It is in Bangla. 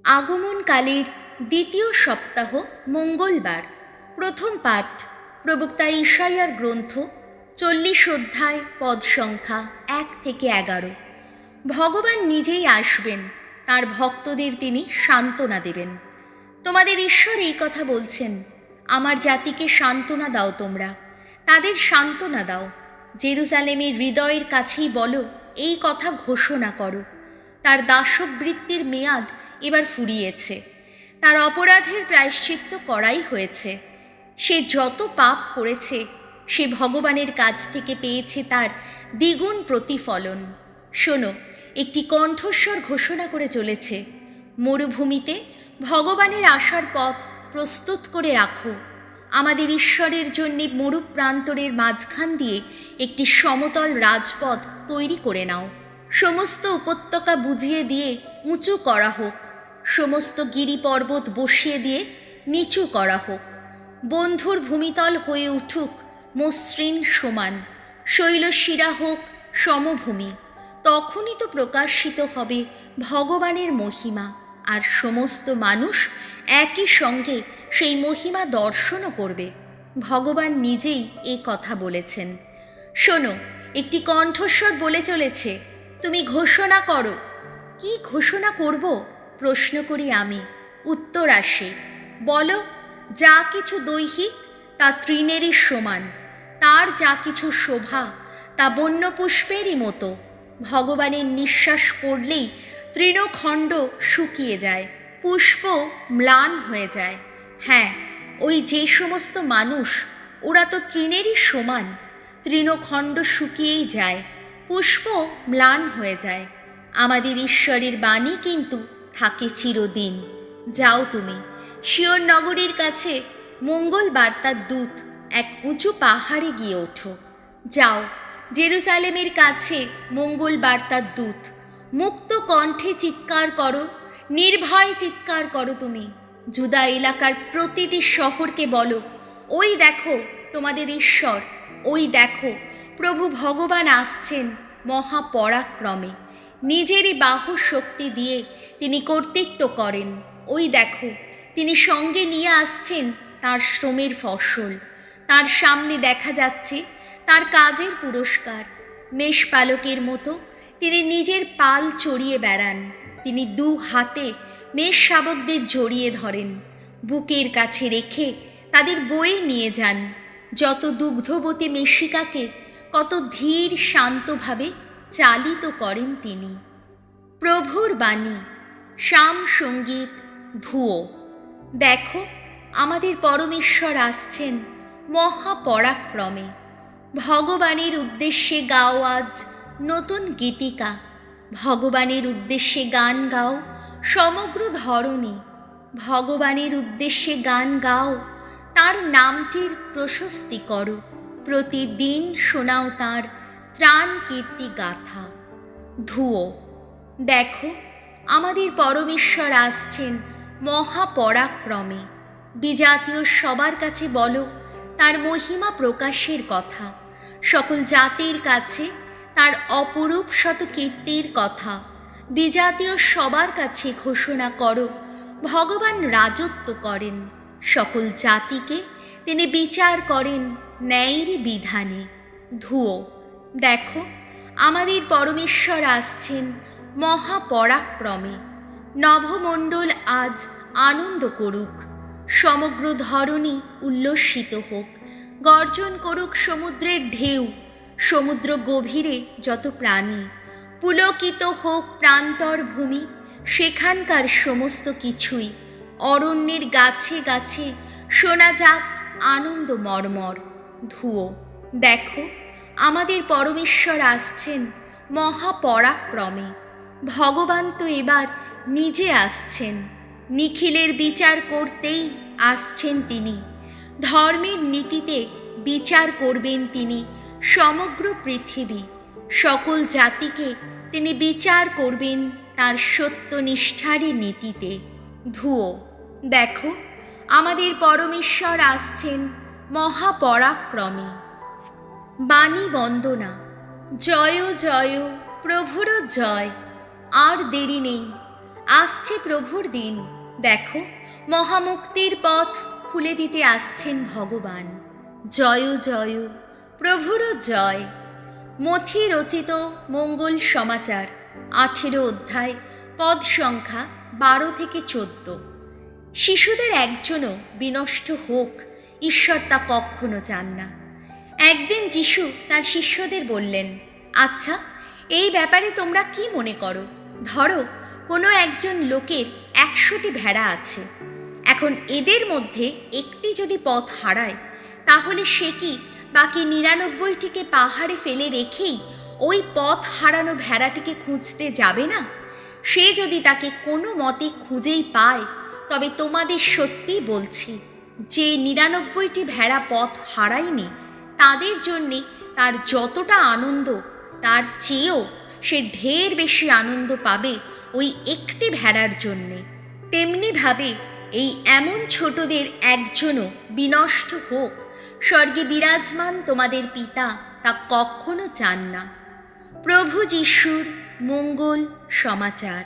আগমনকালের দ্বিতীয় সপ্তাহ মঙ্গলবার। প্রথম পাঠ প্রবক্তা ঈশাইয়ার গ্রন্থ 40 অধ্যায় পদ সংখ্যা 1 থেকে 11। ভগবান নিজেই আসবেন, তার ভক্তদের তিনি সান্ত্বনা দেবেন। তোমাদের ঈশ্বর এই কথা বলছেন, আমার জাতিকে সান্ত্বনা দাও, তোমরা তাদের সান্ত্বনা দাও। জেরুজালেমের হৃদয়ের কাছেই বলো, এই কথা ঘোষণা করো, তার দাসবৃত্তির মেয়াদ এবার ফুরিয়েছে, তার অপরাধের প্রায়শ্চিত্ত করাই হয়েছে। সে যত পাপ করেছে সে ভগবানের কাছ থেকে পেয়েছে তার দ্বিগুণ প্রতিফলন। শোনো, একটি কণ্ঠস্বর ঘোষণা করে চলেছে, মরুভূমিতে ভগবানের আসার পথ প্রস্তুত করে রাখো। আমাদের ঈশ্বরের জন্য মরুপ্রান্তরের মাঝখান দিয়ে একটি সমতল রাজপথ তৈরি করে নাও। সমস্ত উপত্যকা বুঝিয়ে দিয়ে উঁচু করা হোক, সমস্ত গিরি পর্বত বসিয়ে দিয়ে নিচু করা হোক। বন্ধুর ভূমিতল হয়ে উঠুক মসৃণ সমান, শৈলশিরা হোক সমভূমি। তখনই তো প্রকাশিত হবে ভগবানের মহিমা, আর সমস্ত মানুষ একই সঙ্গে সেই মহিমা দর্শনও করবে। ভগবান নিজেই এই কথা বলেছেন। শোনো, একটি কণ্ঠস্বর বলে চলেছে, তুমি ঘোষণা করো। কি ঘোষণা করব প্রশ্ন করি আমি, উত্তর আসে, বলো, যা কিছু দৈহিক তা তৃণেরই সমান, তার যা কিছু শোভা তা বন্যপুষ্পেরই মতো। ভগবানের নিঃশ্বাস পড়লেই তৃণখণ্ড শুকিয়ে যায়, পুষ্প ম্লান হয়ে যায়। হ্যাঁ, ওই যে সমস্ত মানুষ, ওরা তো তৃণেরই সমান। তৃণখণ্ড শুকিয়েই যায়, পুষ্প ম্লান হয়ে যায়। আমাদের ঈশ্বরের বাণী কিন্তু থাকে চিরদিন। যাও, তুমি সিয়ন নগরীর কাছে মঙ্গল বার্তার দূত এক উঁচু পাহাড়ে গিয়ে ওঠো। যাও, জেরুজালেমের কাছে মঙ্গল বার্তার দূত, মুক্ত কণ্ঠে চিৎকার করো, নির্ভয় চিৎকার করো। তুমি জুদা এলাকার প্রতিটি শহরকে বলো, ওই দেখো তোমাদের ঈশ্বর, ওই দেখো প্রভু ভগবান আসছেন মহাপরাক্রমে। নিজেরই বাহু শক্তি দিয়ে তিনি কর্তৃত্ব করেন। ওই দেখো তিনি সঙ্গে নিয়ে আসছেন তার শ্রমের ফসল। তার সামনে দেখা যাচ্ছে তার কাজের পুরস্কার। মেষপালকের মতো তিনি নিজের পাল চড়িয়ে বেড়ান। তিনি দু হাতে মেষ শাবকদের জড়িয়ে ধরেন, বুকের কাছে রেখে তাদের বয়ে নিয়ে যান। যত দুগ্ধবতী মেষিকাকে কত ধীর শান্তভাবে চালিত করেন তিনি। প্রভুর বাণী, শাম সঙ্গীত, ধুয়ো। দেখো, আমাদের পরমেশ্বর আসছেন মহাপরাক্রমে। ভগবানের উদ্দেশ্যে গাও আজ নতুন গীতিকা। ভগবানের উদ্দেশ্যে গান গাও সমগ্র ধরণী। ভগবানের উদ্দেশ্যে গান গাও, তার নামটির প্রশস্তি করো। প্রতিদিন শোনাও তার ত্রাণ কীর্তি গাথা। ধুয়ো। দেখো, আমাদের পরমেশ্বর আসছেন মহাপরাক্রমে। বিজাতীয় সবার কাছে বলো তার মহিমা প্রকাশের কথা। সকল জাতির কাছে তার অপরূপ শত কীর্তির কথা। বিজাতীয় সবার কাছে ঘোষণা করো, ভগবান রাজত্ব করেন। সকল জাতিকে তিনি বিচার করেন ন্যায়েরই বিধানে। ধুয়ো। দেখো, আমাদের পরমেশ্বর আসছেন মহাপরাক্রমে। নভমণ্ডল আজ আনন্দ করুক, সমগ্র ধরণী উল্লসিত হোক। গর্জন করুক সমুদ্রের ঢেউ, সমুদ্র গভীরে যত প্রাণী। পুলকিত হোক প্রান্তর ভূমি, সেখানকার সমস্ত কিছুই। অরণ্যের গাছে গাছে শোনা যাক আনন্দ মর্মর। ধুয়ো। দেখো, আমাদের পরমেশ্বর আসছেন মহাপরাক্রমে। ভগবান তো এবার নিজে আসছেন, নিখিলের বিচার করতেই আসছেন তিনি। ধর্মের নীতিতে বিচার করবেন তিনি সমগ্র পৃথিবী। সকল জাতিকে তিনি বিচার করবেন তার সত্যনিষ্ঠারী নীতিতে। ধুয়ো। দেখো, আমাদের পরমেশ্বর আসছেন মহাপরাক্রমে। বাণী বন্দনা। জয় জয় প্রভুর জয়। আর দেরি নেই, আসছে প্রভুর দিন, দেখো মহামুক্তির পথ খুলে দিতে আসছেন ভগবান। জয় জয়, প্রভুরও জয়। মথি রচিত মঙ্গল সমাচার 18 অধ্যায়, পদ সংখ্যা 12 থেকে 14। শিশুদের একজনও বিনষ্ট হোক, ঈশ্বর তা কখনো চান না। একদিন যিশু তার শিষ্যদের বললেন, আচ্ছা, এই ব্যাপারে তোমরা কি মনে করো? ধরো কোনো একজন লোকের 100টি ভেড়া আছে। এখন এদের মধ্যে একটি যদি পথ হারায়, তাহলে সে কি বাকি 99টিকে পাহাড়ে ফেলে রেখেই ওই পথ হারানো ভেড়াটিকে খুঁজতে যাবে না? সে যদি তাকে কোনো মতে খুঁজেই পায়, তবে তোমাদের সত্যি বলছি যে 99টি ভেড়া পথ হারায়নি, তাদের জন্যে তার যতটা আনন্দ, তার চেয়েও সে ঢের বেশি আনন্দ পাবে ওই একটি ভেড়ার জন্যে। তেমনিভাবে এই এমন ছোটদের একজনও বিনষ্ট হোক, স্বর্গে বিরাজমান তোমাদের পিতা তা কখনো চান না। প্রভু যিশুর মঙ্গল সমাচার।